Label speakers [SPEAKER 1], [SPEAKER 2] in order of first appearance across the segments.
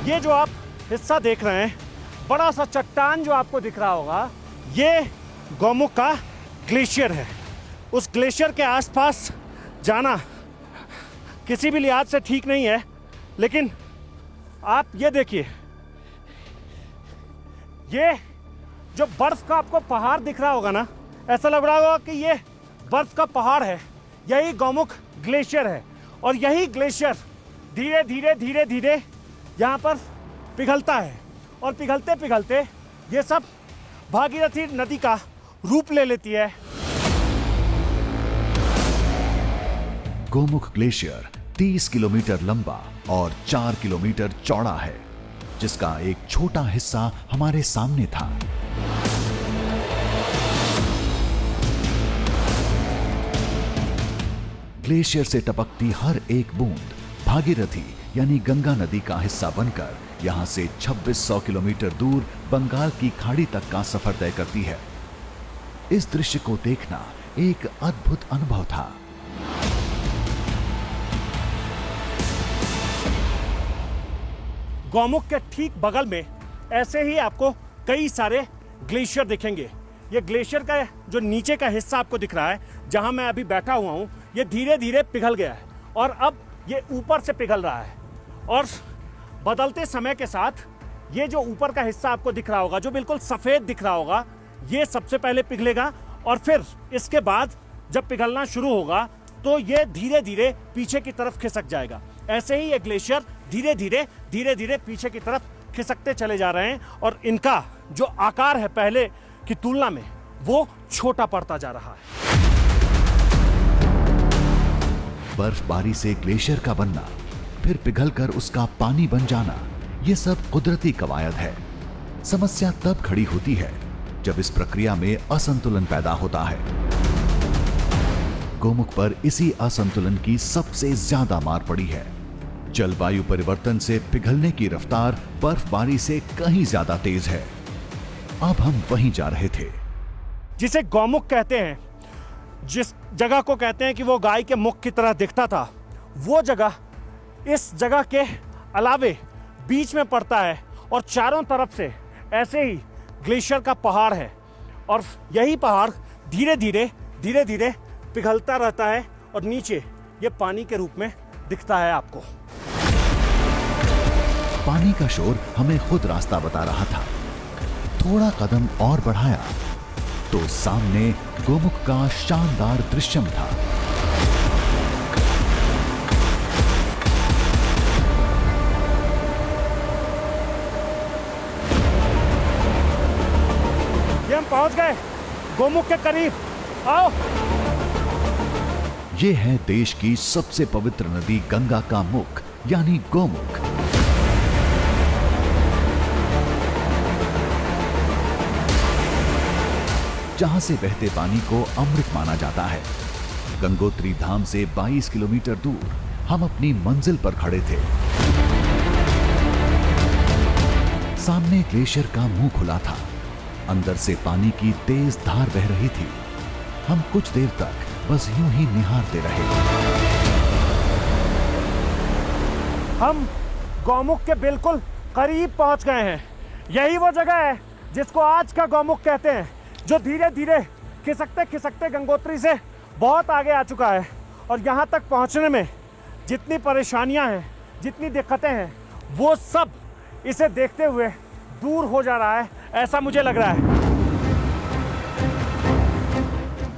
[SPEAKER 1] ये जो आप हिस्सा देख रहे हैं, बड़ा सा चट्टान जो आपको दिख रहा होगा, ये गौमुख का ग्लेशियर है। उस ग्लेशियर के आसपास जाना किसी भी लिहाज से ठीक नहीं है, लेकिन आप ये देखिए, ये जो बर्फ का आपको पहाड़ दिख रहा होगा ना, ऐसा लग रहा होगा कि ये बर्फ का पहाड़ है। यही गौमुख ग्लेशियर है और यही ग्लेशियर धीरे धीरे धीरे धीरे यहाँ पर पिघलता है और पिघलते पिघलते ये सब भागीरथी नदी का रूप ले लेती है।
[SPEAKER 2] गोमुख ग्लेशियर 30 किलोमीटर लंबा और 4 किलोमीटर चौड़ा है, जिसका एक छोटा हिस्सा हमारे सामने था। ग्लेशियर से टपकती हर एक बूंद भागीरथी यानी गंगा नदी का हिस्सा बनकर यहां से 2600 किलोमीटर दूर बंगाल की खाड़ी तक का सफर तय करती है। इस दृश्य को देखना एक अद्भुत अनुभव था।
[SPEAKER 1] गौमुख के ठीक बगल में ऐसे ही आपको कई सारे ग्लेशियर दिखेंगे। ये ग्लेशियर का जो नीचे का हिस्सा आपको दिख रहा है, जहां मैं अभी बैठा हुआ हूं, ये धीरे धीरे पिघल गया है और अब ये ऊपर से पिघल रहा है। और बदलते समय के साथ ये जो ऊपर का हिस्सा आपको दिख रहा होगा, जो बिल्कुल सफ़ेद दिख रहा होगा, ये सबसे पहले पिघलेगा और फिर इसके बाद जब पिघलना शुरू होगा तो ये धीरे धीरे पीछे की तरफ खिसक जाएगा। ऐसे ही ये ग्लेशियर धीरे धीरे पीछे की तरफ खिसकते चले जा रहे हैं और इनका जो आकार है पहले की तुलना में वो छोटा पड़ता जा रहा है।
[SPEAKER 2] बर्फबारी से ग्लेशियर का बनना, फिर पिघलकर उसका पानी बन जाना, ये सब कुदरती कवायद है। समस्या तब खड़ी होती है जब इस प्रक्रिया में असंतुलन पैदा होता है। गोमुख पर इसी असंतुलन की सबसे ज्यादा मार पड़ी है। जलवायु परिवर्तन से पिघलने की रफ्तार बर्फबारी से कहीं ज्यादा तेज है। अब हम वहीं जा रहे थे
[SPEAKER 1] जिसे गौमुख कहते हैं, जिस जगह को कहते हैं कि वो गाय के मुख की तरह दिखता था, वो जगह इस जगह के अलावे बीच में पड़ता है और चारों तरफ से ऐसे ही ग्लेशियर का पहाड़ है और यही पहाड़ धीरे धीरे पिघलता रहता है और नीचे ये पानी के रूप में दिखता है आपको।
[SPEAKER 2] पानी का शोर हमें खुद रास्ता बता रहा था। थोड़ा कदम और बढ़ाया तो सामने गोमुख का शानदार दृश्यम था।
[SPEAKER 1] ये हम पहुंच गए गोमुख के करीब। आओ।
[SPEAKER 2] ये है देश की सबसे पवित्र नदी गंगा का मुख यानी गोमुख। जहां से बहते पानी को अमृत माना जाता है। गंगोत्री धाम से 22 किलोमीटर दूर हम अपनी मंजिल पर खड़े थे। सामने ग्लेशियर का मुंह खुला था। अंदर से पानी की तेज धार बह रही थी। हम कुछ देर तक बस यूं ही निहारते रहे।
[SPEAKER 1] हम गौमुख के बिल्कुल करीब पहुंच गए हैं। यही वो जगह है जिसको आज का गौमुख कहते हैं, जो धीरे धीरे खिसकते खिसकते गंगोत्री से बहुत आगे आ चुका है और यहाँ तक पहुँचने में जितनी परेशानियाँ हैं, जितनी दिक्कतें हैं, वो सब इसे देखते हुए दूर हो जा रहा है, ऐसा मुझे लग रहा है।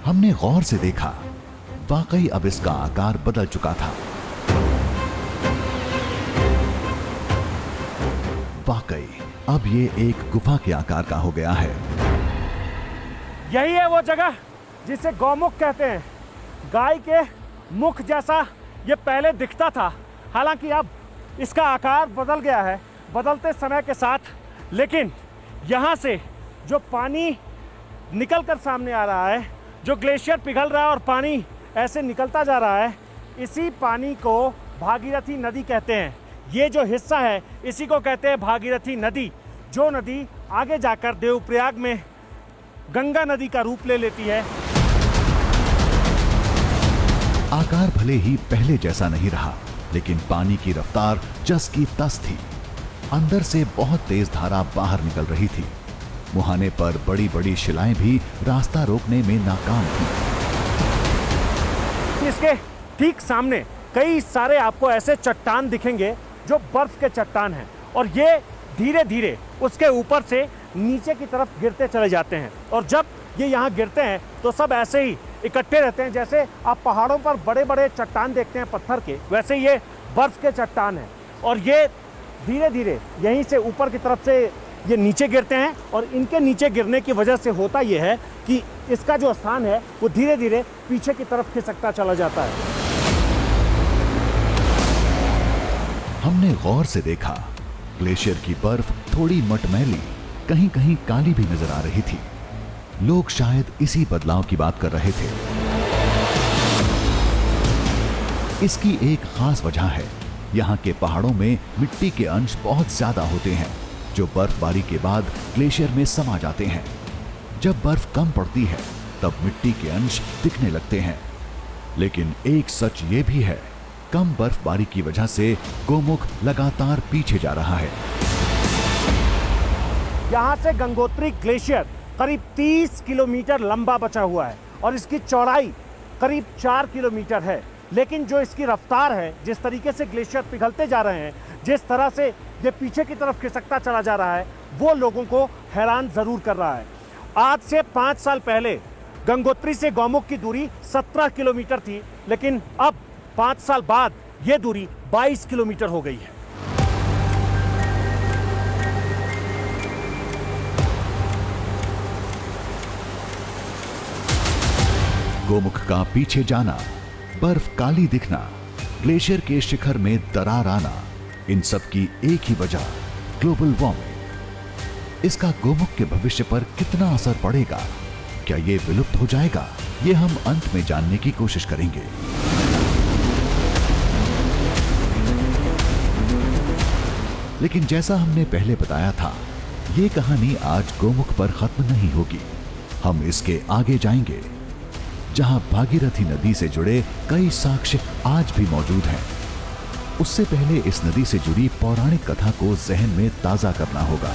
[SPEAKER 2] हमने गौर से देखा, वाकई अब इसका आकार बदल चुका था। वाकई अब ये एक गुफा के आकार का हो गया है।
[SPEAKER 1] यही है वो जगह जिसे गौमुख कहते हैं। गाय के मुख जैसा ये पहले दिखता था, हालांकि अब इसका आकार बदल गया है बदलते समय के साथ। लेकिन यहाँ से जो पानी निकल कर सामने आ रहा है, जो ग्लेशियर पिघल रहा है और पानी ऐसे निकलता जा रहा है, इसी पानी को भागीरथी नदी कहते हैं। ये जो हिस्सा है इसी को कहते हैं भागीरथी नदी, जो नदी आगे जाकर देवप्रयाग में गंगा नदी का रूप ले लेती है।
[SPEAKER 2] आकार भले ही पहले जैसा नहीं रहा, लेकिन पानी की रफ्तार जस की तस थी। अंदर से बहुत तेज धारा बाहर निकल रही थी। मुहाने पर बड़ी बड़ी शिलाएं भी रास्ता रोकने में नाकाम थी।
[SPEAKER 1] इसके ठीक सामने कई सारे आपको ऐसे चट्टान दिखेंगे जो बर्फ के चट्टान हैं, और ये धीरे धीरे उसके ऊपर से नीचे की तरफ गिरते चले जाते हैं। और जब ये यहाँ गिरते हैं तो सब ऐसे ही इकट्ठे रहते हैं, जैसे आप पहाड़ों पर बड़े बड़े चट्टान देखते हैं पत्थर के, वैसे ये बर्फ के चट्टान हैं। और ये धीरे धीरे यहीं से ऊपर की तरफ से ये नीचे गिरते हैं, और इनके नीचे गिरने की वजह से होता ये है कि इसका जो स्थान है वो धीरे धीरे पीछे की तरफ खिसकता चला जाता है।
[SPEAKER 2] हमने गौर से देखा, ग्लेशियर की बर्फ थोड़ी मटमैली, कहीं कहीं काली भी नजर आ रही थी। लोग शायद इसी बदलाव की बात कर रहे थे। इसकी एक खास वजह है, यहाँ के पहाड़ों में मिट्टी के अंश बहुत ज्यादा होते हैं जो बर्फबारी के बाद ग्लेशियर में समा जाते हैं। जब बर्फ कम पड़ती है तब मिट्टी के अंश दिखने लगते हैं। लेकिन एक सच ये भी है, कम बर्फबारी की वजह से गोमुख लगातार पीछे जा रहा है।
[SPEAKER 1] यहाँ से गंगोत्री ग्लेशियर करीब 30 किलोमीटर लंबा बचा हुआ है और इसकी चौड़ाई करीब 4 किलोमीटर है। लेकिन जो इसकी रफ्तार है, जिस तरीके से ग्लेशियर पिघलते जा रहे हैं, जिस तरह से ये पीछे की तरफ खिसकता चला जा रहा है, वो लोगों को हैरान जरूर कर रहा है। आज से 5 साल पहले गंगोत्री से गौमुख की दूरी 17 किलोमीटर थी, लेकिन अब 5 साल बाद ये दूरी 22 किलोमीटर हो गई है।
[SPEAKER 2] गोमुख का पीछे जाना, बर्फ काली दिखना, ग्लेशियर के शिखर में दरार आना, इन सब की एक ही वजह, ग्लोबल वार्मिंग। इसका गोमुख के भविष्य पर कितना असर पड़ेगा? क्या ये विलुप्त हो जाएगा? ये हम अंत में जानने की कोशिश करेंगे। लेकिन जैसा हमने पहले बताया था, ये कहानी आज गोमुख पर खत्म नहीं होगी। हम इसके आगे जाएंगे, जहां भागीरथी नदी से जुड़े कई साक्ष्य आज भी मौजूद हैं। उससे पहले इस नदी से जुड़ी पौराणिक कथा को जहन में ताजा करना होगा।